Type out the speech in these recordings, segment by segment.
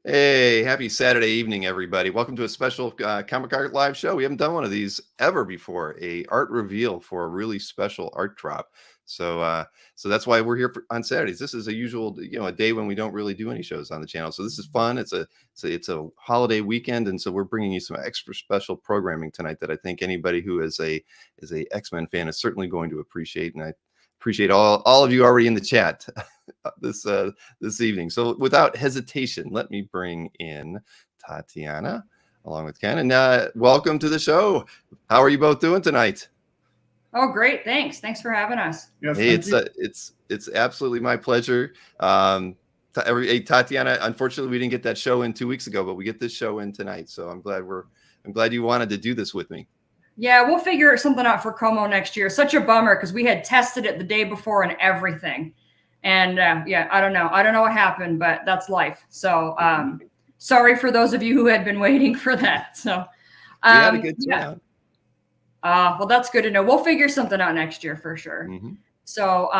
Hey, happy Saturday evening, everybody. Welcome to a special Comic Art Live show. We haven't done one of these ever before, a art reveal for a really special art drop. So that's why we're here on Saturdays. This is a usual, a day when we don't really do any shows on the channel. So this is fun. It's a holiday weekend, and so we're bringing you some extra special programming tonight that I think anybody who is a X-Men fan is certainly going to appreciate. And I appreciate all of you already in the chat this evening. So without hesitation, let me bring in Tatiana along with Ken, and welcome to the show. How are you both doing tonight? Oh, great! Thanks for having us. Yes, hey, it's absolutely my pleasure. Tatiana, unfortunately, we didn't get that show in 2 weeks ago, but we get this show in tonight. So I'm glad you wanted to do this with me. Yeah, we'll figure something out for Como next year. Such a bummer because we had tested it the day before and everything. And yeah, I don't know what happened, but that's life. So sorry for those of you who had been waiting for that. So we had a good time. Well, that's good to know. We'll figure something out next year for sure. Mm-hmm. So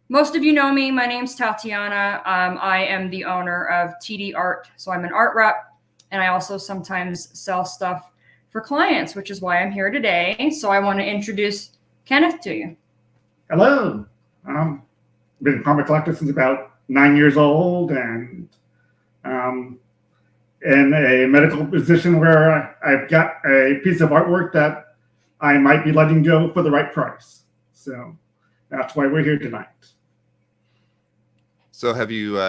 most of you know me. My name's Tatiana. I am the owner of TDArt. So I'm an art rep, and I also sometimes sell stuff for clients, which is why I'm here today. So I want to introduce Kenneth to you. Hello. Been a comic collector since about 9 years old, and in a medical position where I've got a piece of artwork that I might be letting go for the right price. So that's why we're here tonight. So have you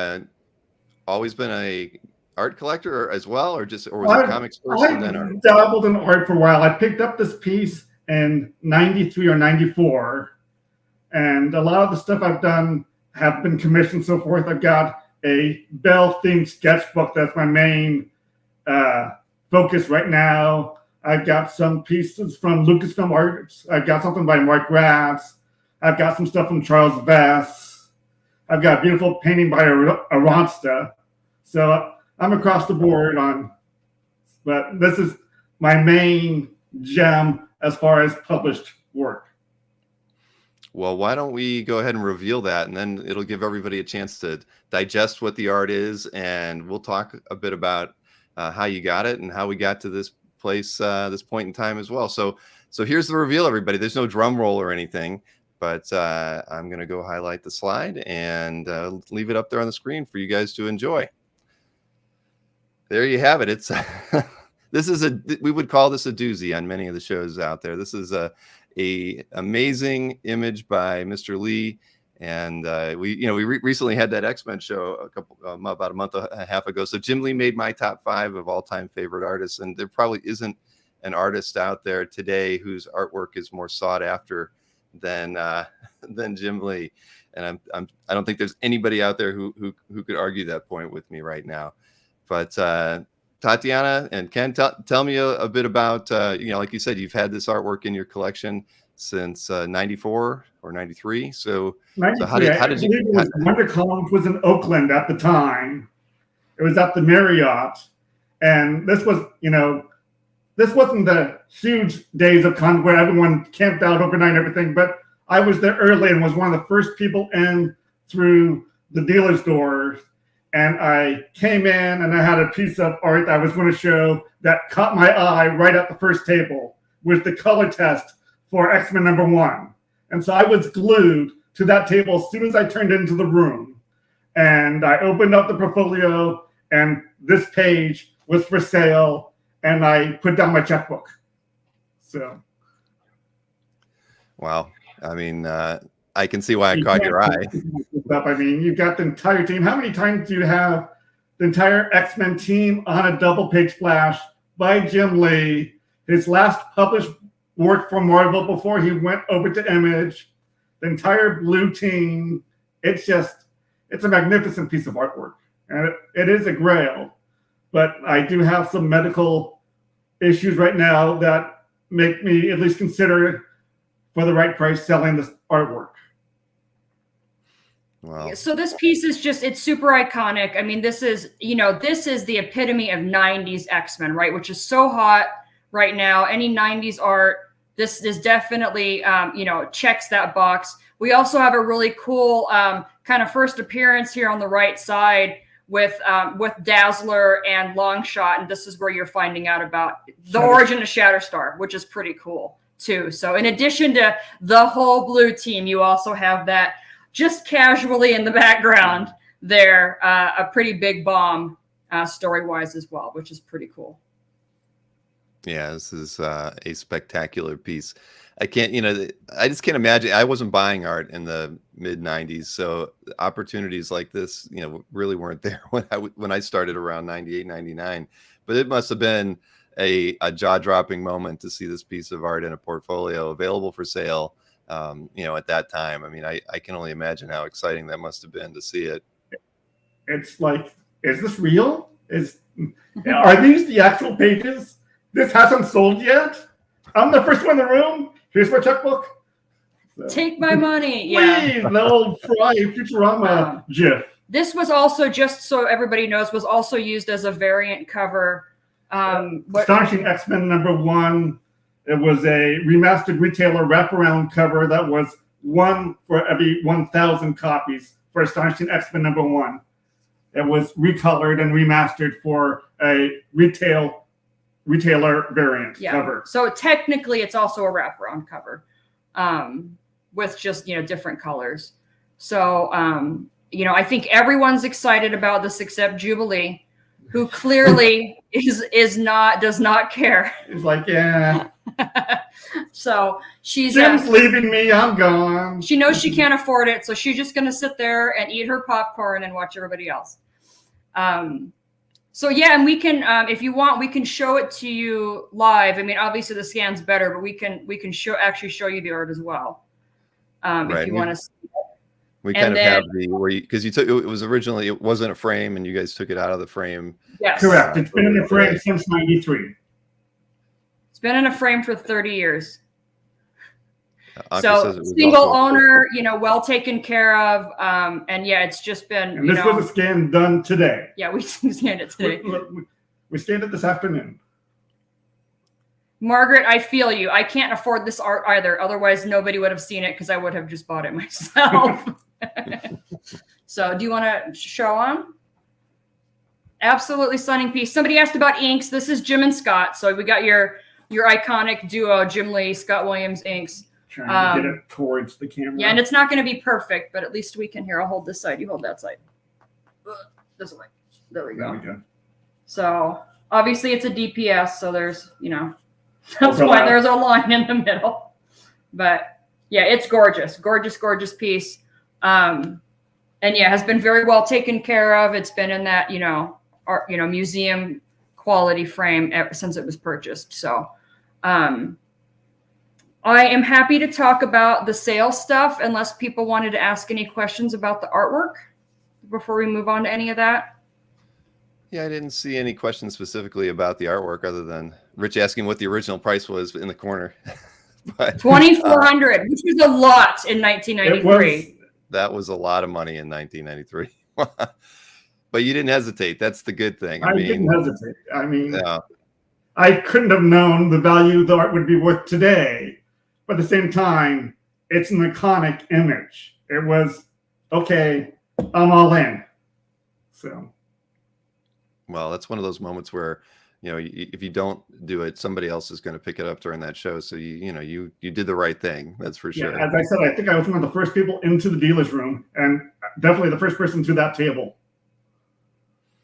always been a art collector as well, or was it comics first and then art? I dabbled in art for a while. I picked up this piece in 93 or 94. And a lot of the stuff I've done have been commissioned, so forth. I've got a Bell-themed sketchbook that's my main focus right now. I've got some pieces from Lucasfilm Arts. I've got something by Mark Graves. I've got some stuff from Charles Vess. I've got a beautiful painting by Aronsta. So I'm across the board but this is my main gem as far as published work. Well, why don't we go ahead and reveal that, and then it'll give everybody a chance to digest what the art is, and we'll talk a bit about how you got it and how we got to this place, this point in time as well. So here's the reveal, everybody. There's no drum roll or anything, but I'm going to go highlight the slide and leave it up there on the screen for you guys to enjoy. There you have it. It's we would call this a doozy on many of the shows out there. This is a amazing image by Mr. Lee, and we recently had that X-Men show about a month and a half ago. So Jim Lee made my top 5 of all-time favorite artists, and there probably isn't an artist out there today whose artwork is more sought after than Jim Lee. And I don't think there's anybody out there who could argue that point with me right now. But Tatiana and Ken, tell me a bit about, like you said, you've had this artwork in your collection since 94 or 93. So how did you? Wonder Columns was in Oakland at the time. It was at the Marriott. And this was, this wasn't the huge days of con where everyone camped out overnight and everything, but I was there early and was one of the first people in through the dealer's doors. And I came in and I had a piece of art that I was going to show that caught my eye right at the first table with the color test for X-Men #1. And so I was glued to that table as soon as I turned into the room. And I opened up the portfolio and this page was for sale and I put down my checkbook. So. Wow. I mean, I can see why I caught your eye. I mean, you've got the entire team. How many times do you have the entire X-Men team on a double page splash by Jim Lee, his last published work for Marvel before he went over to Image, the entire blue team. It's a magnificent piece of artwork. And it is a grail. But I do have some medical issues right now that make me at least consider for the right price selling this artwork. Wow. So this piece is it's super iconic. I mean, this is the epitome of 90s X-Men, right? Which is so hot right now. Any 90s art, this definitely, checks that box. We also have a really cool kind of first appearance here on the right side with Dazzler and Longshot, and this is where you're finding out about the origin of Shatterstar, which is pretty cool too. So in addition to the whole blue team, you also have that just casually in the background there, a pretty big bomb story-wise as well, which is pretty cool. Yeah, this is a spectacular piece. I can't, I just can't imagine. I wasn't buying art in the mid 90s, so opportunities like this, really weren't there when I started around 98, 99. But it must have been a jaw-dropping moment to see this piece of art in a portfolio available for sale, at that time. I mean, I can only imagine how exciting that must have been to see it. It's like, is this real? Are these the actual pages? This hasn't sold yet? I'm the first one in the room. Here's my checkbook. So. Take my money. Please, the old Fry Futurama GIF. This was also, just so everybody knows, was also used as a variant cover. Astonishing X-Men #1. It was a remastered retailer wraparound cover that was one for every 1,000 copies for Astonishing X-Men #1. It was recolored and remastered for a retailer variant cover. So technically it's also a wraparound cover with just, different colors. So, I think everyone's excited about this except Jubilee, who clearly does not care. It's like, yeah. So she's Jim's leaving me, I'm gone. She knows she can't afford it, so she's just gonna sit there and eat her popcorn and watch everybody else. So yeah, and we can, if you want, we can show it to you live. I mean, obviously the scan's better, but we can actually show you the art as well, if you want to see it. We kind of have because you took it was originally, it wasn't a frame, and you guys took it out of the frame. Yes, correct. It's been in a frame since '93. It's been in a frame for 30 years. So single owner, well taken care of. And yeah, it's just been, and this was a scan done today. Yeah, we scanned it today. We scanned it this afternoon. Margaret, I feel you. I can't afford this art either. Otherwise, nobody would have seen it because I would have just bought it myself. So do you want to show them? Absolutely stunning piece. Somebody asked about inks. This is Jim and Scott. So we got your iconic duo, Jim Lee, Scott Williams inks. Trying to get it towards the camera. Yeah, and it's not going to be perfect, but at least we can. Here, I'll hold this side. You hold that side. This way. There we go. So obviously it's a DPS, so there's, that's why there's a line in the middle. But yeah, it's gorgeous, gorgeous, gorgeous piece. And yeah, has been very well taken care of. It's been in that, art, museum quality frame ever since it was purchased. So, I am happy to talk about the sale stuff unless people wanted to ask any questions about the artwork before we move on to any of that. Yeah, I didn't see any questions specifically about the artwork other than Rich asking what the original price was in the corner. But $2,400, which was a lot in 1993. That was a lot of money in 1993. But you didn't hesitate. That's the good thing. I didn't hesitate. I mean, I couldn't have known the value the art would be worth today. But at the same time, it's an iconic image. It was, okay, I'm all in. So. Well, that's one of those moments where, if you don't do it, somebody else is going to pick it up during that show. So you did the right thing. That's for sure. Yeah, as I said, I think I was one of the first people into the dealer's room, and definitely the first person to that table.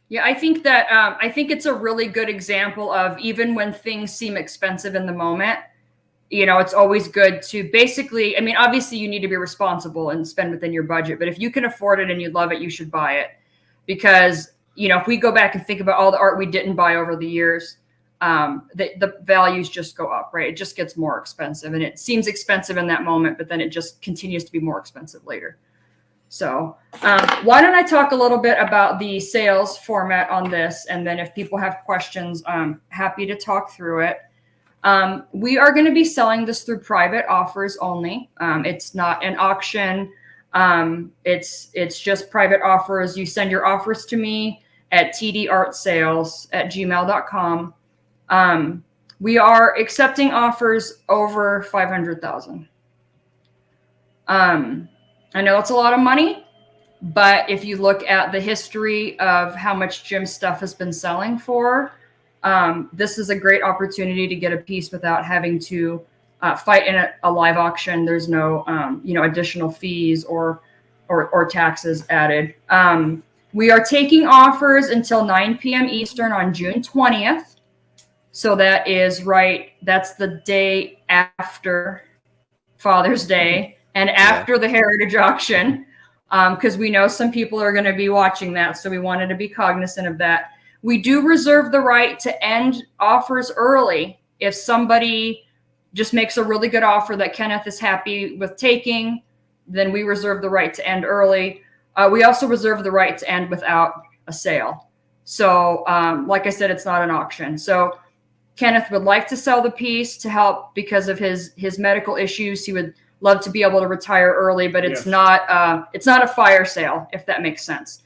Yeah, I think that I think it's a really good example of, even when things seem expensive in the moment, it's always good to basically, I mean, obviously you need to be responsible and spend within your budget, but if you can afford it and you love it, you should buy it. Because, if we go back and think about all the art we didn't buy over the years, the values just go up, right? It just gets more expensive, and it seems expensive in that moment, but then it just continues to be more expensive later. So why don't I talk a little bit about the sales format on this, and then if people have questions, I'm happy to talk through it. We are going to be selling this through private offers only. It's not an auction. It's just private offers. You send your offers to me at tdartsales@gmail.com. We are accepting offers over 500,000. I know it's a lot of money, But if you look at the history of how much Jim's stuff has been selling for, this is a great opportunity to get a piece without having to fight in a live auction. There's no, additional fees or taxes added. We are taking offers until 9 p.m. Eastern on June 20th. So that's the day after Father's Day and after the Heritage Auction. Because we know some people are going to be watching that. So we wanted to be cognizant of that. We do reserve the right to end offers early. If somebody just makes a really good offer that Kenneth is happy with taking, then we reserve the right to end early. We also reserve the right to end without a sale. So like I said, it's not an auction. So Kenneth would like to sell the piece to help because of his medical issues. He would love to be able to retire early, but it's not a fire sale, if that makes sense.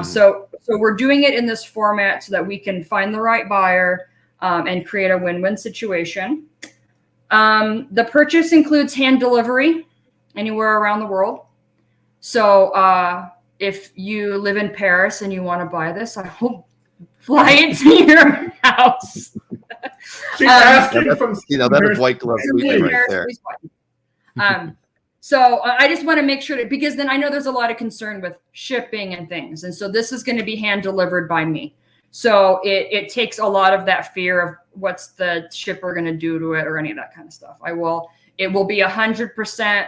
So we're doing it in this format so that we can find the right buyer and create a win-win situation. The purchase includes hand delivery anywhere around the world. So if you live in Paris and you want to buy this, I will fly it to your house. She's asking from that is white glove right there. So I just want to make sure that, because then I know there's a lot of concern with shipping and things. And so this is going to be hand delivered by me. So it takes a lot of that fear of what's the shipper going to do to it or any of that kind of stuff. It will be 100%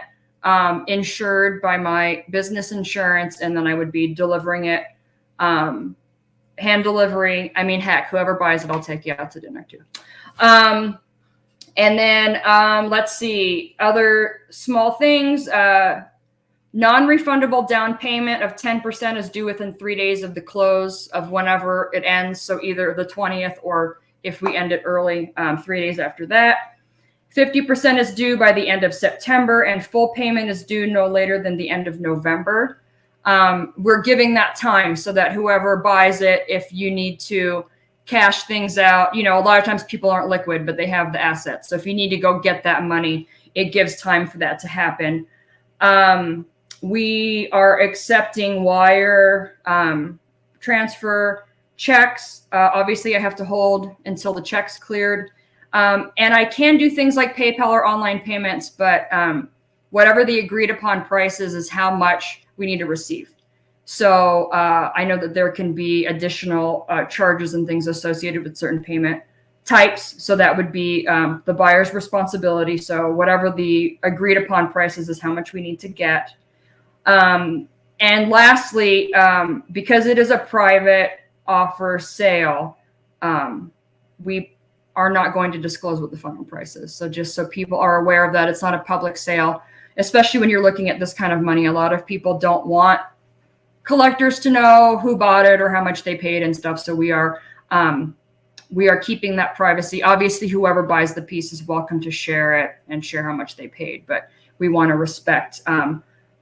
insured by my business insurance. And then I would be delivering it, hand delivery. I mean, heck, whoever buys it, I'll take you out to dinner too. And then let's see, other small things. Non-refundable down payment of 10% is due within 3 days of the close of whenever it ends. So either the 20th or if we end it early, 3 days after that. 50% is due by the end of September, and full payment is due no later than the end of November. We're giving that time so that whoever buys it, if you need to cash things out, a lot of times people aren't liquid, but they have the assets. So if you need to go get that money, it gives time for that to happen. We are accepting wire transfer checks. Obviously, I have to hold until the check's cleared. And I can do things like PayPal or online payments, but whatever the agreed upon price is how much we need to receive. So I know that there can be additional charges and things associated with certain payment types. So that would be the buyer's responsibility. So whatever the agreed upon prices is how much we need to get. And lastly, because it is a private offer sale, we are not going to disclose what the final price is. So just so people are aware of that, it's not a public sale, especially when you're looking at this kind of money. A lot of people don't want collectors to know who bought it or how much they paid and stuff. So we are keeping that privacy. Obviously, whoever buys the piece is welcome to share it and share how much they paid, but we want to respect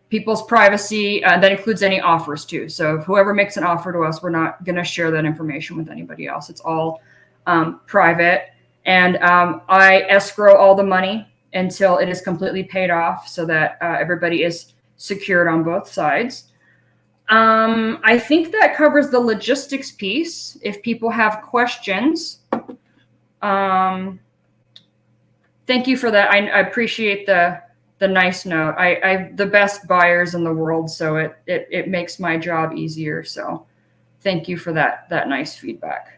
people's privacy. That includes any offers too. So if whoever makes an offer to us, we're not going to share that information with anybody else. It's all private. And I escrow all the money until it is completely paid off so that everybody is secured on both sides. I think that covers the logistics piece. If people have questions, thank you for that. I appreciate the nice note. I the best buyers in the world, so it makes my job easier. So thank you for that nice feedback.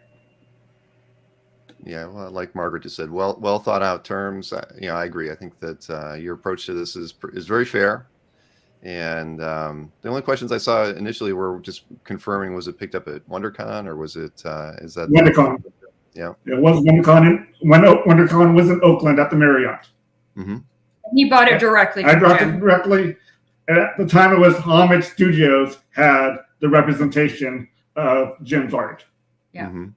Yeah, well, like Margaret just said, well thought out terms. I agree. I think that your approach to this is very fair. And the only questions I saw initially were just confirming, was it picked up at WonderCon or was it, is that? WonderCon. Yeah. It was WonderCon when WonderCon was in Oakland at the Marriott. Mm-hmm. He bought it directly. I bought it directly. At the time, it was Homage Studios had the representation of Jim's art. Yeah. Mm-hmm.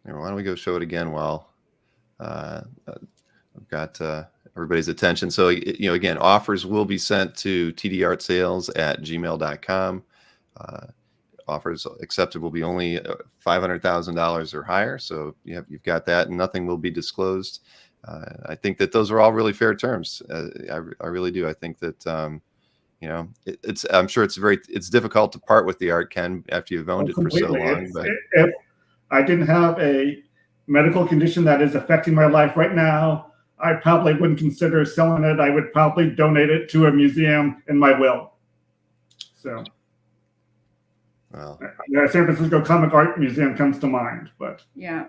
Why don't we go show it again while I've got everybody's attention. So, again, offers will be sent to tdartsales@gmail.com. Offers accepted will be only $500,000 or higher. So you've got that, and nothing will be disclosed. I think that those are all really fair terms. I really do. I think that I'm sure it's difficult to part with the art, Ken, after you've owned it for so long. But if I didn't have a medical condition that is affecting my life right now, I probably wouldn't consider selling it. I would probably donate it to a museum in my will. So, the San Francisco Comic Art Museum comes to mind, but yeah.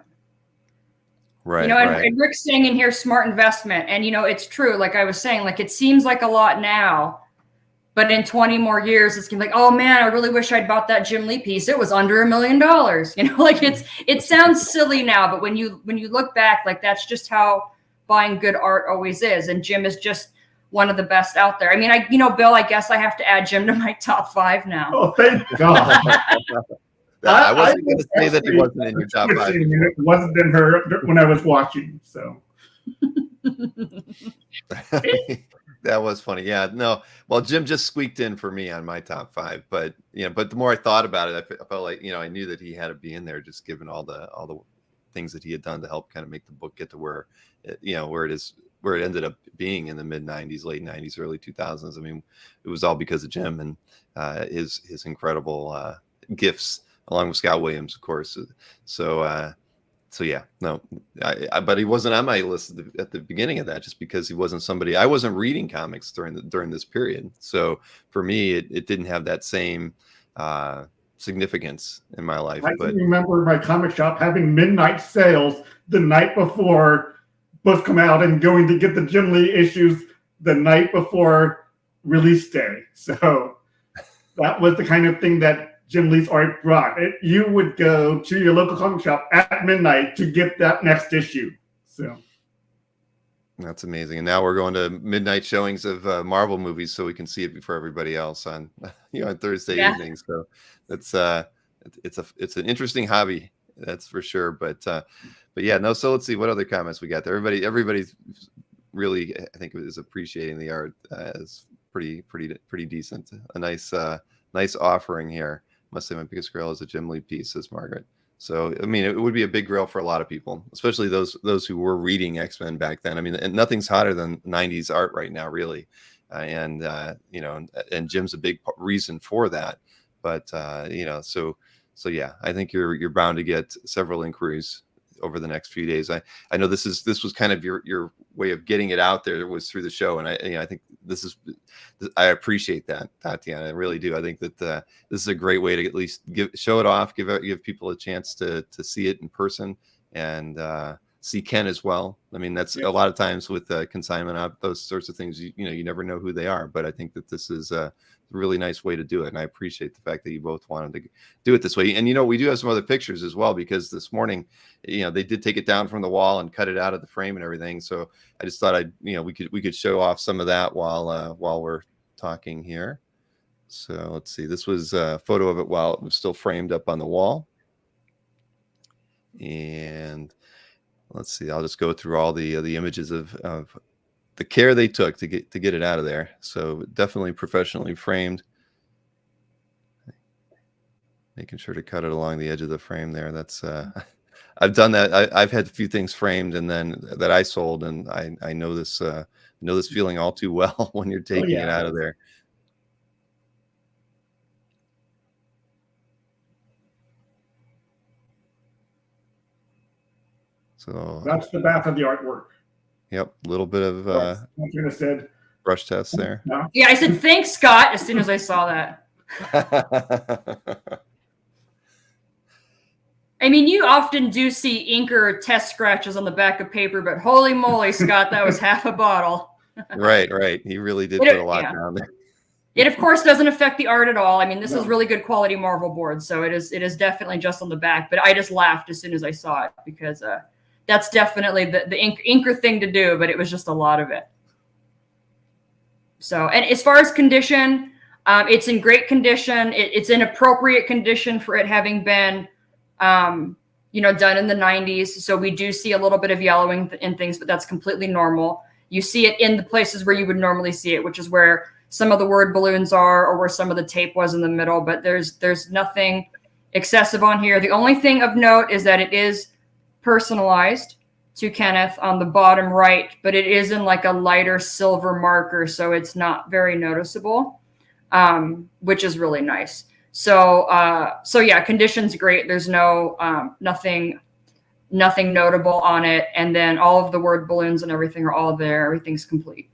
Right. And Rick's saying in here, smart investment. And, it's true. Like I was saying, like, it seems like a lot now, but in 20 more years, it's gonna be like, oh man, I really wish I'd bought that Jim Lee piece. It was under $1 million. Like it sounds silly now, but when you look back, like that's just how buying good art always is. And Jim is just one of the best out there. I mean, Bill, I guess I have to add Jim to my top 5 now. Oh, thank God. I wasn't going to say that he wasn't in your top 5. It wasn't in her when I was watching, so. That was funny. Yeah, no. Well, Jim just squeaked in for me on my top 5, but but the more I thought about it, I felt like I knew that he had to be in there, just given all the things that he had done to help kind of make the book get to where where it ended up being in the mid 90s, late 90s, early 2000s. I mean, it was all because of Jim and his incredible gifts, along with Scott Williams, of course. So yeah, no, but he wasn't on my list at the beginning of that, just because he wasn't somebody I wasn't reading comics during this period. So for me, it didn't have that same significance in my life. I can remember my comic shop having midnight sales the night before books come out and going to get the Jim Lee issues the night before release day. So that was the kind of thing that Jim Lee's art brought. You would go to your local comic shop at midnight to get that next issue. So that's amazing. And now we're going to midnight showings of Marvel movies so we can see it before everybody else on on Thursday evenings. So it's an interesting hobby, that's for sure. But yeah, no. So let's see what other comments we got there. Everybody's really, I think, is appreciating the art as pretty decent. A nice offering here. Must say my biggest grail is a Jim Lee piece, says Margaret. So, I mean, it would be a big grail for a lot of people, especially those who were reading X-Men back then. I mean, and nothing's hotter than 90s art right now, really. And Jim's a big reason for that. But, so yeah, I think you're bound to get several inquiries over the next few days. I know this was kind of your way of getting it out there, was through the show, and I think I appreciate that, Tatiana. I really do. I think that this is a great way to at least show it off, give people a chance to see it in person, and see Ken as well. I mean, that's a lot of times with consignment, those sorts of things. You never know who they are, but I think that this is a really nice way to do it, and I appreciate the fact that you both wanted to do it this way. And we do have some other pictures as well, because this morning, they did take it down from the wall and cut it out of the frame and everything. So I just thought we could show off some of that while we're talking here. So let's see. This was a photo of it while it was still framed up on the wall, and let's see. I'll just go through all the images of the care they took to get it out of there. So definitely professionally framed. Making sure to cut it along the edge of the frame there. That's I've done that. I've had a few things framed and then that I sold, and I know this feeling all too well when you're taking it out of there. So that's the back of the artwork. Yep, a little bit of brush test there. Yeah, I said thanks, Scott, as soon as I saw that. I mean, you often do see inker test scratches on the back of paper, but holy moly, Scott, that was half a bottle. Right. He really did put a lot down there. It, of course, doesn't affect the art at all. I mean, this is really good quality Marvel board, so it is definitely just on the back. But I just laughed as soon as I saw it, because that's definitely the inker thing to do, but it was just a lot of it. So, and as far as condition, it's in great condition. It's in appropriate condition for it having been, done in the 90s. So we do see a little bit of yellowing in things, but that's completely normal. You see it in the places where you would normally see it, which is where some of the word balloons are, or where some of the tape was in the middle, but there's nothing excessive on here. The only thing of note is that it is personalized to Kenneth on the bottom right, but it is in like a lighter silver marker, so it's not very noticeable. which is really nice. So yeah, condition's great. There's no nothing notable on it, and then all of the word balloons and everything are all there. Everything's complete.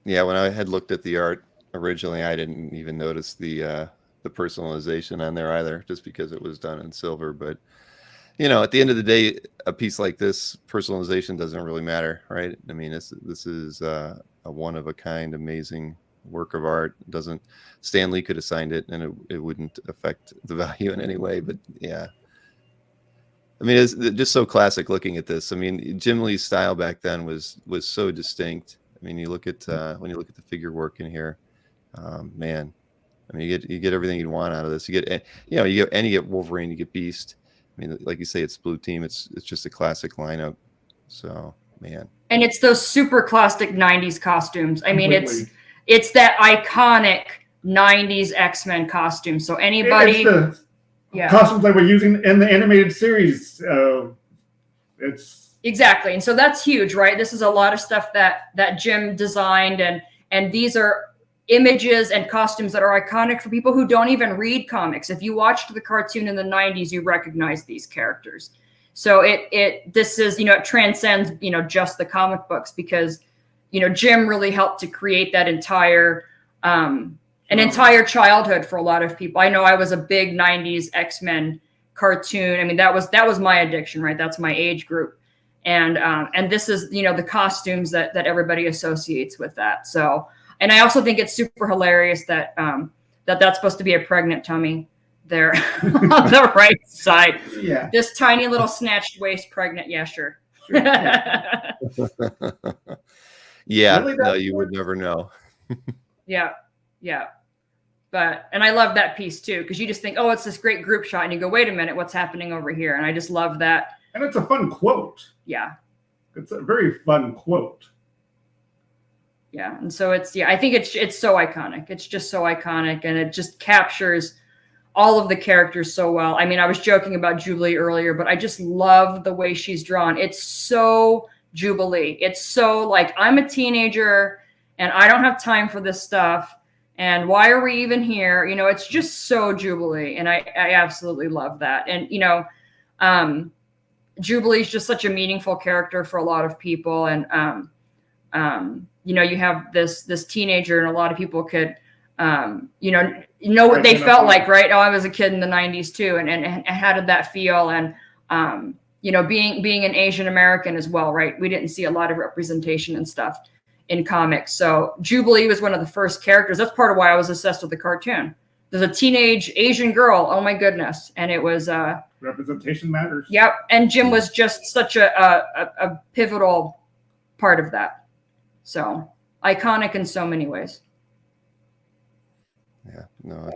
Yeah, when I had looked at the art originally, I didn't even notice the personalization on there either, just because it was done in silver. But at the end of the day, a piece like this, personalization doesn't really matter, right? I mean, this is a one of a kind, amazing work of art. Stan Lee could have signed it, and it wouldn't affect the value in any way. But yeah, I mean, it's just so classic looking at this. I mean, Jim Lee's style back then was so distinct. I mean, you look at when you look at the figure work in here, man. I mean, you get everything you'd want out of this. You get Wolverine, you get Beast. I mean, like you say, it's Blue Team. It's just a classic lineup. So, man. And it's those super classic 90s costumes. I mean, it's that iconic 90s X-Men costume. So anybody... It's the costumes they were using in the animated series. It's... Exactly. And so that's huge, right? This is a lot of stuff that Jim designed. And these are images and costumes that are iconic for people who don't even read comics. If you watched the cartoon in the 90s, you recognize these characters. So it transcends, just the comic books, because, Jim really helped to create that entire childhood for a lot of people. I know I was a big 90s X-Men cartoon. I mean, that was my addiction, right? That's my age group. And this is, the costumes that everybody associates with that. So, and I also think it's super hilarious that that's supposed to be a pregnant tummy there on the right side. Yeah. This tiny little snatched waist pregnant. Yeah, sure. Yeah. Really, no, you would never know. Yeah. And I love that piece too, because you just think, oh, it's this great group shot, and you go, wait a minute, what's happening over here? And I just love that. And it's a fun quote. Yeah. It's a very fun quote. Yeah. And so I think it's so iconic. It's just so iconic, and it just captures all of the characters so well. I mean, I was joking about Jubilee earlier, but I just love the way she's drawn. It's so Jubilee. It's so like, I'm a teenager and I don't have time for this stuff. And why are we even here? It's just so Jubilee. And I absolutely love that. And, Jubilee is just such a meaningful character for a lot of people. And, you have this teenager, and a lot of people could, know what they felt like, right? Oh, I was a kid in the 90s too. And how did that feel? And, being an Asian American as well, right? We didn't see a lot of representation and stuff in comics. So Jubilee was one of the first characters. That's part of why I was obsessed with the cartoon. There's a teenage Asian girl. Oh my goodness. And it was, representation matters. Yep. And Jim was just such a pivotal part of that. So iconic in so many ways. Yeah, no,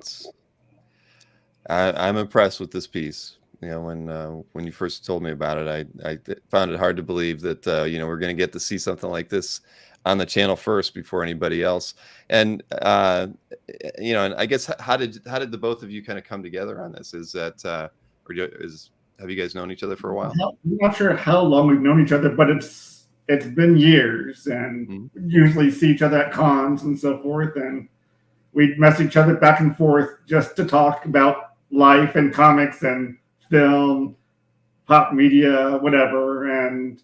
I'm impressed with this piece. When you first told me about it, I found it hard to believe that we're going to get to see something like this on the channel first before anybody else. And and I guess how did the both of you kind of come together on this? Is that have you guys known each other for a while? I'm not sure how long we've known each other, but it's been years, and we usually see each other at cons and so forth, and we'd mess each other back and forth just to talk about life and comics and film, pop media, whatever. And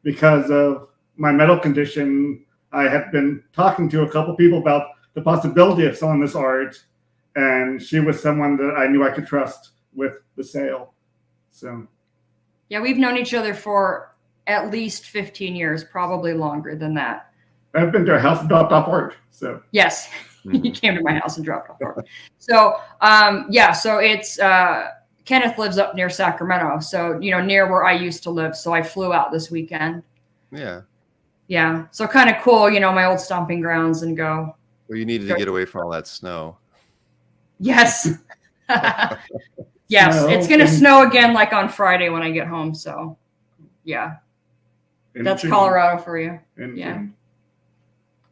because of my medical condition, I had been talking to a couple people about the possibility of selling this art, and she was someone that I knew I could trust with the sale. So yeah, we've known each other for at least 15 years, probably longer than that. I've been to her house and dropped off art. So yes, he came to my house and dropped off art. So so it's Kenneth lives up near Sacramento, so near where I used to live. So I flew out this weekend. Yeah, so kind of cool, my old stomping grounds, and go. Well, you needed to get away from all that snow. Yes. Yes, it's going to snow again, like on Friday when I get home. So, yeah, that's Colorado for you. Yeah.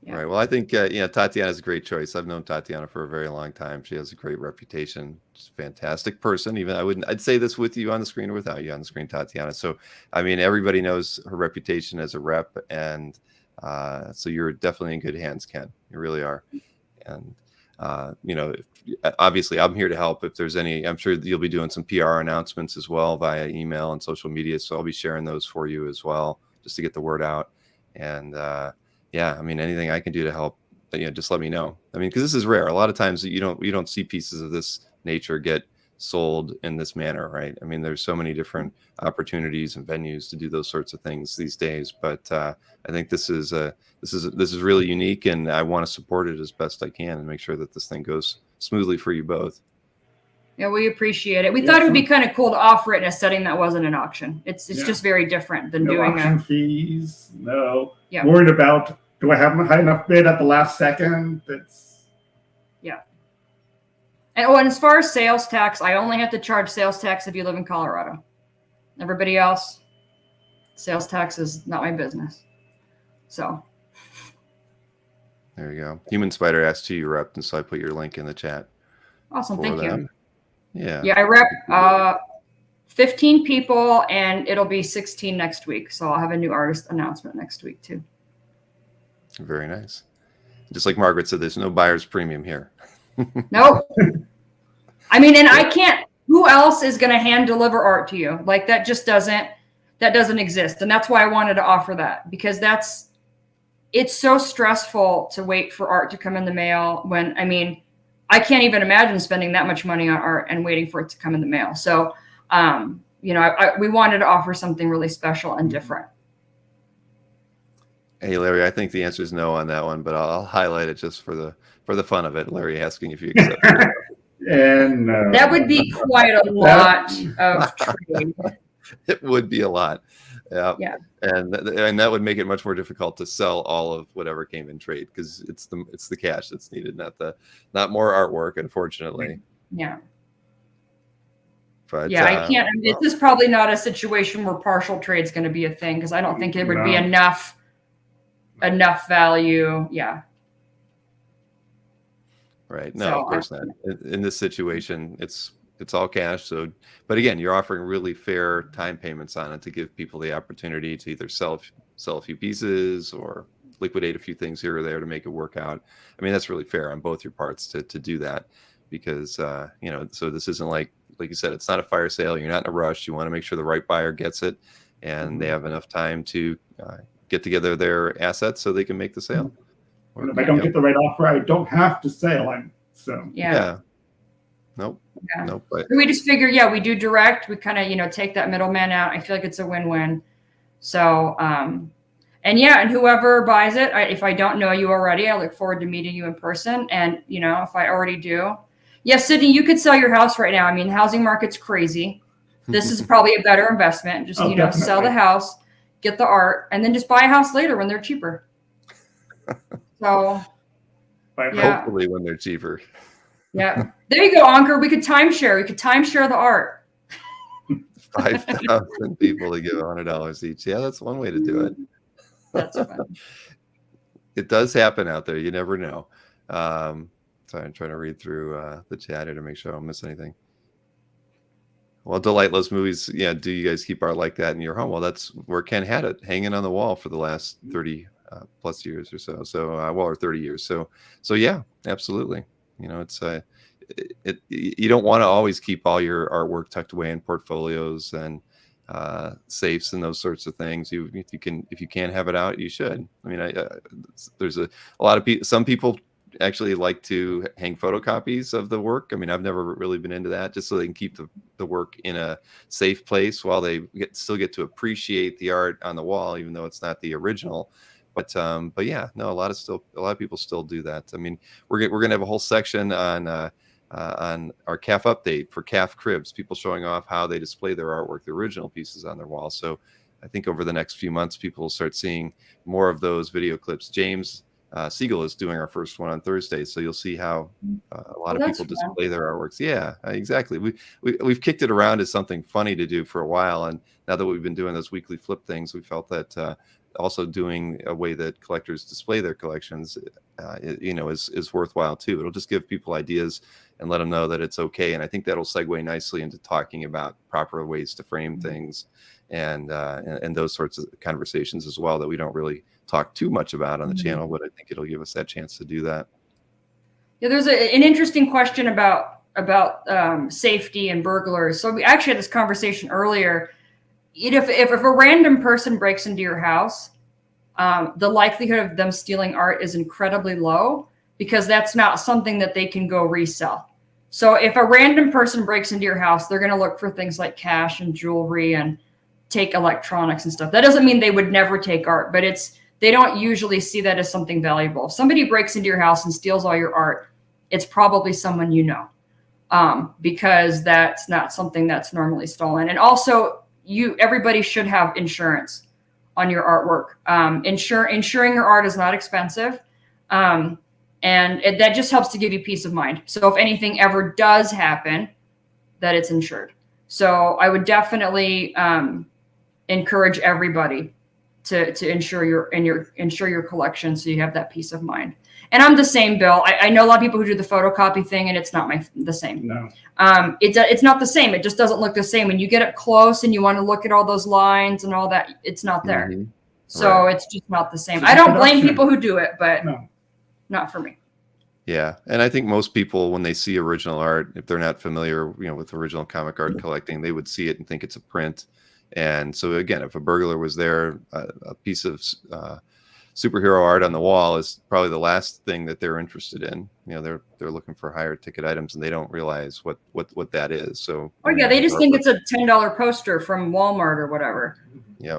Right. Well, I think Tatiana is a great choice. I've known Tatiana for a very long time. She has a great reputation. She's a fantastic person. I'd say this with you on the screen or without you on the screen, Tatiana. So, I mean, everybody knows her reputation as a rep, and So you're definitely in good hands, Ken. You really are. And obviously I'm here to help if there's any. I'm sure you'll be doing some PR announcements as well via email and social media, so I'll be sharing those for you as well, just to get the word out. And anything I can do to help, just let me know. Because this is rare. A lot of times you don't see pieces of this nature get sold in this manner, right? There's so many different opportunities and venues to do those sorts of things these days, but I think this is really unique, and I want to support it as best I can and make sure that this thing goes smoothly for you both. Yeah, we appreciate it. We thought it would be kind of cool to offer it in a setting that wasn't an auction. It's just very different than doing auction fees. No. Yeah. Worried about, do I have a high enough bid at the last second? And as far as sales tax, I only have to charge sales tax if you live in Colorado. Everybody else, sales tax is not my business. So. There you go. Human Spider asked who you rep, and so I put your link in the chat. Awesome. Thank you. Yeah. Yeah, I rep 15 people, and it'll be 16 next week. So I'll have a new artist announcement next week too. Very nice. Just like Margaret said, there's no buyer's premium here. Nope. And I can't, who else is going to hand deliver art to you? Like that doesn't exist. And that's why I wanted to offer that, because it's so stressful to wait for art to come in the mail when, I can't even imagine spending that much money on art and waiting for it to come in the mail. So, we wanted to offer something really special and different. Hey, Larry, I think the answer is no on that one, but I'll highlight it just for the fun of it. Larry asking if you accept it. And that would be quite a lot of trade. It would be a lot. Yeah. And that would make it much more difficult to sell all of whatever came in trade, because it's the cash that's needed, not more artwork, unfortunately. Yeah. But I can't. This is probably not a situation where partial trade is going to be a thing, because I don't think it would be enough value. Yeah. Right. No, of course not. In this situation, it's all cash. So, but again, you're offering really fair time payments on it to give people the opportunity to either sell a few pieces or liquidate a few things here or there to make it work out. That's really fair on both your parts to do that, because so this isn't like you said, it's not a fire sale. You're not in a rush. You want to make sure the right buyer gets it, and they have enough time to get together their assets so they can make the sale. And if I don't get the right offer, I don't have to sell. Yeah. Nope. Yeah. Nope. But we just figure, we do direct. We kind of, take that middleman out. I feel like it's a win-win. So, and whoever buys it, if I don't know you already, I look forward to meeting you in person. And, if I already do, Sydney, you could sell your house right now. The housing market's crazy. This is probably a better investment. Just, sell the house, get the art, and then just buy a house later when they're cheaper. So, hopefully when they're cheaper. Yeah. There you go, Ankur. We could timeshare. We could timeshare the art. 5,000 people to give $100 each. Yeah, that's one way to do it. That's fun. It does happen out there. You never know. Sorry, I'm trying to read through the chat here to make sure I don't miss anything. Well, Delightless Movies. Yeah, do you guys keep art like that in your home? Well, that's where Ken had it, hanging on the wall for the last 30 plus years or so. So, or 30 years. So yeah, absolutely. It's you don't want to always keep all your artwork tucked away in portfolios and safes and those sorts of things. If you can have it out, you should. There's a lot of people. Some people actually like to hang photocopies of the work. I've never really been into that, just so they can keep the work in a safe place while they still get to appreciate the art on the wall, even though it's not the original. But yeah, no, a lot of people still do that. We're gonna have a whole section on our CAF update for CAF cribs, people showing off how they display their artwork, the original pieces on their wall. So I think over the next few months, people will start seeing more of those video clips. James Siegel is doing our first one on Thursday, so you'll see how a lot of people display their artworks. Yeah, exactly. We've kicked it around as something funny to do for a while, and now that we've been doing those weekly flip things, we felt that also doing a way that collectors display their collections, is worthwhile too. It'll just give people ideas and let them know that it's okay. And I think that'll segue nicely into talking about proper ways to frame things and those sorts of conversations as well that we don't really talk too much about on the channel, but I think it'll give us that chance to do that. Yeah, there's an interesting question about safety and burglars. So we actually had this conversation earlier. If a random person breaks into your house, the likelihood of them stealing art is incredibly low, because that's not something that they can go resell. So if a random person breaks into your house, they're going to look for things like cash and jewelry and take electronics and stuff. That doesn't mean they would never take art, but they don't usually see that as something valuable. If somebody breaks into your house and steals all your art, it's probably someone you know, because that's not something that's normally stolen. And also, everybody should have insurance on your artwork. Insuring your art is not expensive. And that just helps to give you peace of mind. So if anything ever does happen, that it's insured. So I would definitely encourage everybody to insure your collection, so you have that peace of mind. And I'm the same, Bill. I know a lot of people who do the photocopy thing, and it's not the same. No. It's not the same. It just doesn't look the same. When you get up close and you want to look at all those lines and all that, it's not there. Mm-hmm. So Right. It's just not the same. I don't blame people who do it, but No. not for me. Yeah, and I think most people, when they see original art, if they're not familiar, with original comic art collecting, they would see it and think it's a print. And so again, if a burglar was there, a piece of superhero art on the wall is probably the last thing that they're interested in. They're looking for higher ticket items, and they don't realize what that is. So yeah, they just think it's a $10 poster from Walmart or whatever. Yeah.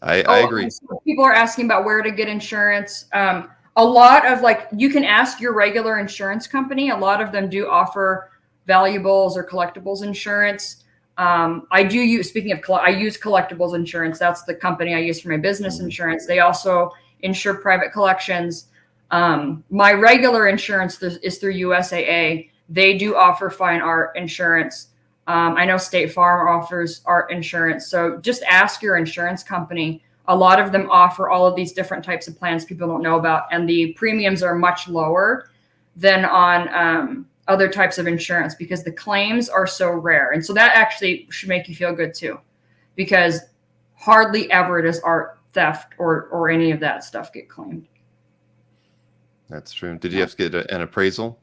I agree. People are asking about where to get insurance. A lot of you can ask your regular insurance company. A lot of them do offer valuables or collectibles insurance. I use collectibles insurance. That's the company I use for my business insurance. They also insure private collections. My regular insurance is through USAA. They do offer fine art insurance. I know State Farm offers art insurance. So just ask your insurance company. A lot of them offer all of these different types of plans people don't know about, and the premiums are much lower than on other types of insurance, because the claims are so rare. And so that actually should make you feel good too, because hardly ever does art theft or any of that stuff get claimed. That's true. Did you have to get an appraisal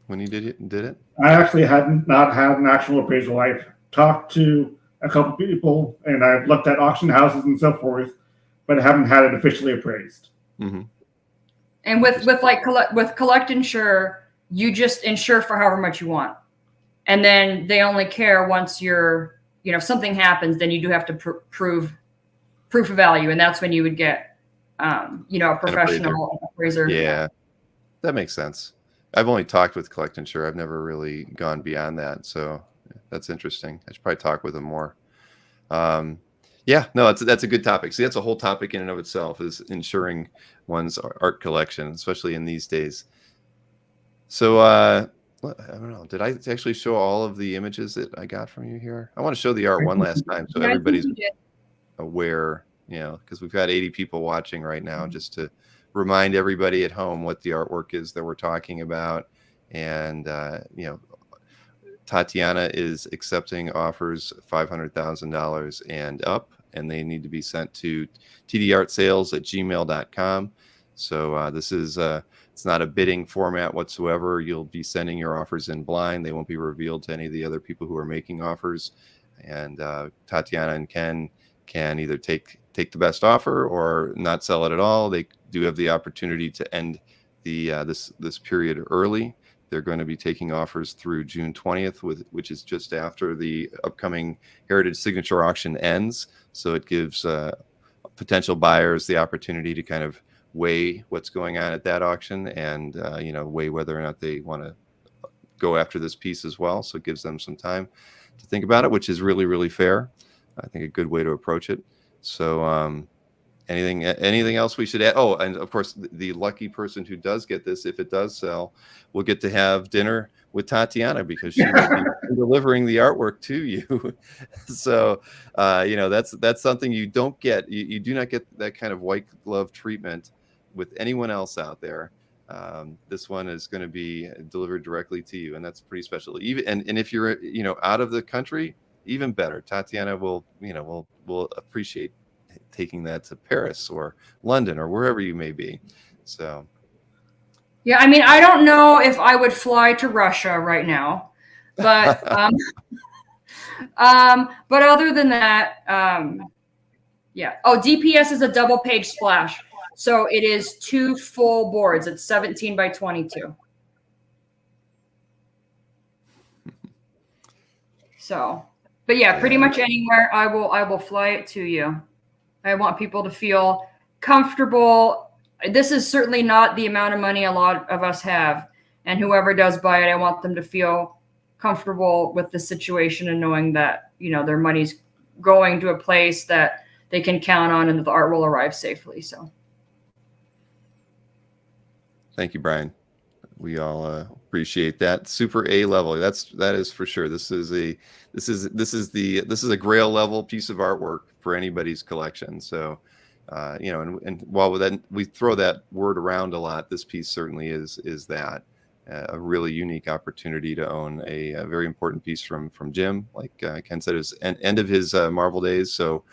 when you did it? I actually had not had an actual appraisal. I've talked to a couple people, and I've looked at auction houses and so forth, but I haven't had it officially appraised. Mm-hmm. And with Collect Insure, you just insure for however much you want, and then they only care once if something happens, then you do have to prove of value, and that's when you would get a professional appraiser. Yeah, that makes sense. I've only talked with Collect Insure. I've never really gone beyond that, so that's interesting. I should probably talk with them more. Yeah, no, that's a good topic. See, that's a whole topic in and of itself, is insuring one's art collection, especially in these days. So I don't know. Did I actually show all of the images that I got from you here? I want to show the art one last time, so everybody's aware, because we've got 80 people watching right now, just to remind everybody at home what the artwork is that we're talking about. And Tatiana is accepting offers $500,000 and up, and they need to be sent to tdartsales@gmail.com. So this is it's not a bidding format whatsoever. You'll be sending your offers in blind. They won't be revealed to any of the other people who are making offers. And Tatiana and Ken can either take the best offer or not sell it at all. They do have the opportunity to end the this period early. They're going to be taking offers through June 20th, which is just after the upcoming Heritage Signature Auction ends. So it gives potential buyers the opportunity to kind of weigh what's going on at that auction, and weigh whether or not they want to go after this piece as well. So it gives them some time to think about it, which is really, really fair. I think a good way to approach it. So anything else we should add? Oh, and of course, the lucky person who does get this, if it does sell, will get to have dinner with Tatiana, because she will be delivering the artwork to you. So that's something you don't get. You do not get that kind of white glove treatment with anyone else out there. This one is going to be delivered directly to you, and that's pretty special. And if you're out of the country, even better. Tatiana will appreciate taking that to Paris or London or wherever you may be. So. Yeah, I mean, I don't know if I would fly to Russia right now, but but other than that, yeah. Oh, DPS is a double page splash, so it is 2 full boards. It's 17 by 22. So, but yeah, pretty much anywhere I will fly it to you. I want people to feel comfortable. This is certainly not the amount of money a lot of us have, and whoever does buy it, I want them to feel comfortable with the situation and knowing that, you know, their money's going to a place that they can count on and that the art will arrive safely. So thank you, Brian. We all appreciate that. Super A level. That is for sure. This is a Grail level piece of artwork for anybody's collection. So, you know, and while then we throw that word around a lot, this piece certainly is that a really unique opportunity to own a very important piece from Jim. Like Ken said, it's end of his Marvel days. So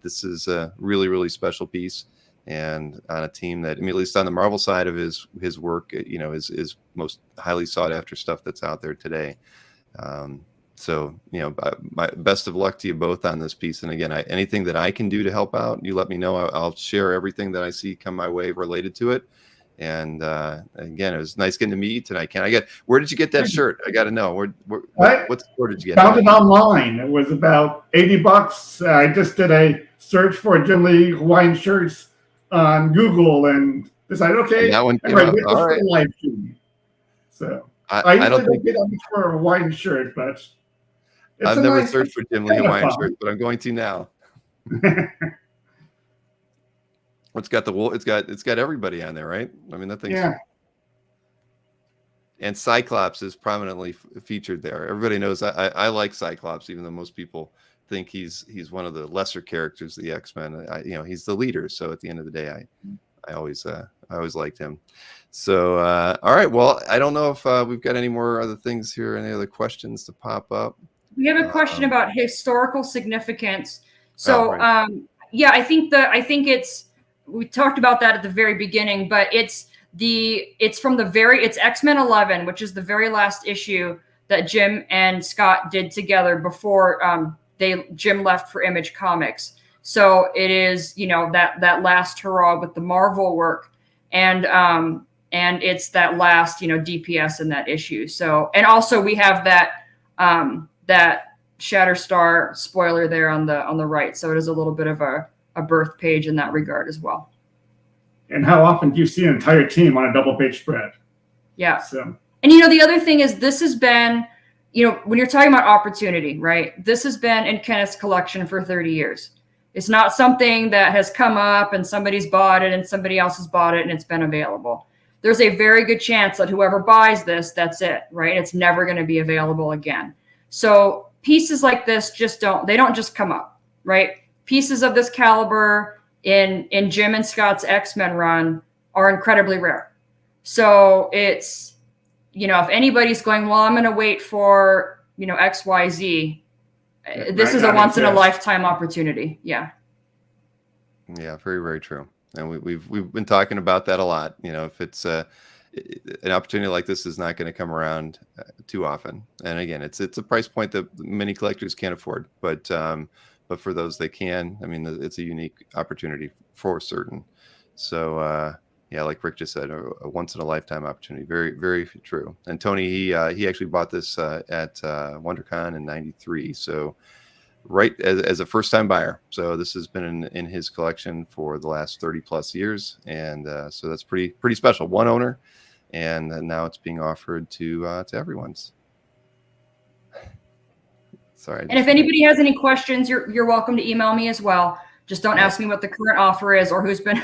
this is a really, really special piece. And on a team that, I mean, at least on the Marvel side of his work, you know, is most highly sought after stuff that's out there today. So, you know, my best of luck to you both on this piece. And again, anything that I can do to help out, you let me know. I'll share everything that I see come my way related to it. And again, it was nice getting to meet you tonight. Where did you get that shirt? I got to know. What store did you get? Found it online. It was about $80. I just did a search for Jim Lee Hawaiian shirts on Google and decided, okay, and that one came up. All right. Live stream. So I don't think get on for a Hawaiian shirt, but I've never searched for Jim Lee Hawaiian shirts, but I'm going to now. It's got it's got everybody on there, right? I mean, that thing's and Cyclops is prominently featured there. Everybody knows I like Cyclops, even though most people think he's one of the lesser characters of the X-Men. You know, he's the leader. So at the end of the day, I always liked him. So all right, well, I don't know if we've got any more other things here, any other questions to pop up. We have a question about historical significance. So yeah, I think it's, we talked about that at the very beginning, but it's X-Men 11, which is the very last issue that Jim and Scott did together before Jim left for Image Comics. So it is, you know, that last hurrah with the Marvel work, and it's that last, you know, DPS in that issue. So, and also we have that Shatterstar spoiler there on the right. So it is a little bit of a birth page in that regard as well. And how often do you see an entire team on a double page spread? Yeah. So, and you know, the other thing is this has been, you know, when you're talking about opportunity, right? This has been in Kenneth's collection for 30 years. It's not something that has come up and somebody's bought it and somebody else has bought it and it's been available. There's a very good chance that whoever buys this, that's it, right? It's never going to be available again. So pieces like this they don't just come up, right? Pieces of this caliber in Jim and Scott's X-Men run are incredibly rare. So it's, you know, if anybody's going, well, I'm going to wait for, you know, XYZ, this is a once in a lifetime opportunity. Yeah. Yeah, very, very true. And we've been talking about that a lot. You know, if it's an opportunity like this is not going to come around too often. And again, it's a price point that many collectors can't afford, but for those they can, I mean, it's a unique opportunity for certain. So yeah, like Rick just said, a once in a lifetime opportunity. Very, very true. And Tony, he actually bought this at WonderCon in '93. So right as a first time buyer. So this has been in his collection for the last 30 plus years. And so that's pretty special. One owner. And now it's being offered to everyone's. Sorry. And if anybody has any questions, you're welcome to email me as well. Just don't ask me what the current offer is or who's been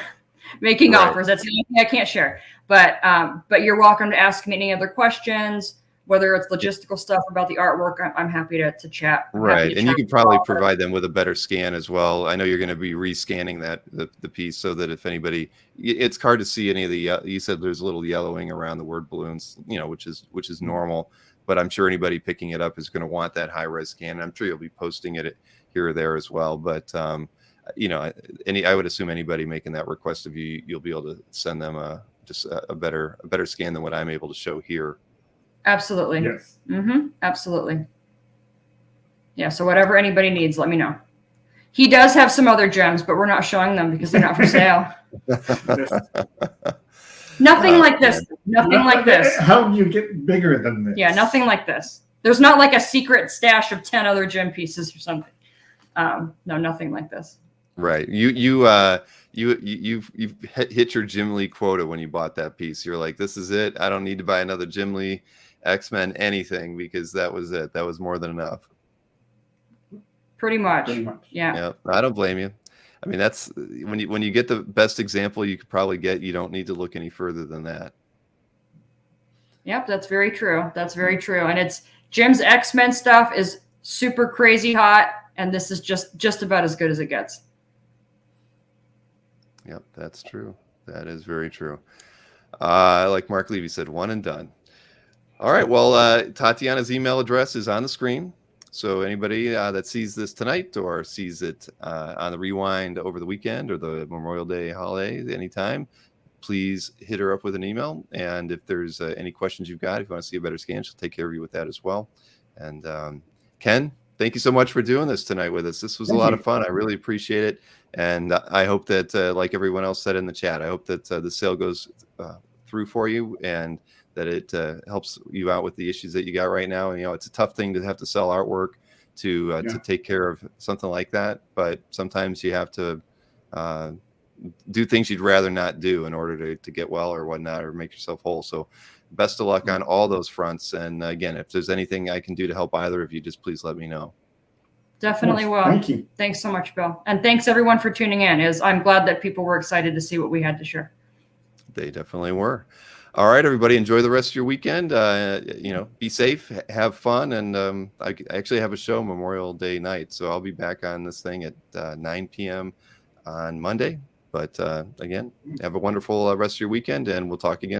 making offers. That's the only thing I can't share. But you're welcome to ask me any other questions, whether it's logistical stuff about the artwork. I'm happy to chat. Right. And you can probably provide them with a better scan as well. I know you're going to be rescanning the piece so that if anybody, it's hard to see any of the, you said there's a little yellowing around the word balloons, you know, which is normal. But I'm sure anybody picking it up is going to want that high-res scan. I'm sure you'll be posting it here or there as well. But I would assume anybody making that request of you, you'll be able to send them just a better scan than what I'm able to show here. Absolutely. Yes. Absolutely. Yeah. So whatever anybody needs, let me know. He does have some other gems, but we're not showing them because they're not for sale. Nothing like this. Nothing like this. How do you get bigger than this? Yeah, nothing like this. There's not like a secret stash of 10 other gem pieces or something. No, nothing like this. Right. You've hit your Jim Lee quota when you bought that piece. You're like, this is it. I don't need to buy another Jim Lee, X-Men, anything, because that was it. That was more than enough. Pretty much. Yeah. Yeah. I don't blame you. I mean, that's when you get the best example you could probably get, you don't need to look any further than that. Yep, that's very true. That's very true. And it's Jim's X-Men stuff is super crazy hot, and this is just about as good as it gets. Yep, that's true. That is very true. Like Mark Levy said, one and done. All right. Well, Tatiana's email address is on the screen. So anybody that sees this tonight or sees it on the rewind over the weekend or the Memorial Day holiday, anytime, please hit her up with an email. And if there's any questions you've got, if you want to see a better scan, she'll take care of you with that as well. And Ken, thank you so much for doing this tonight with us. This was a lot of fun. I really appreciate it. And I hope that, like everyone else said in the chat, I hope that the sale goes through for you and that it helps you out with the issues that you got right now. And, it's a tough thing to have to sell artwork to take care of something like that. But sometimes you have to do things you'd rather not do in order to get well or whatnot, or make yourself whole. So best of luck on all those fronts. And again, if there's anything I can do to help either of you, just please let me know. Definitely will. Thank you. Thanks so much, Bill. And thanks everyone for tuning in. I'm glad that people were excited to see what we had to share. They definitely were. All right, everybody, enjoy the rest of your weekend. Be safe, have fun. And I actually have a show Memorial Day night, so I'll be back on this thing at 9 p.m. on Monday. But again, have a wonderful rest of your weekend, and we'll talk again.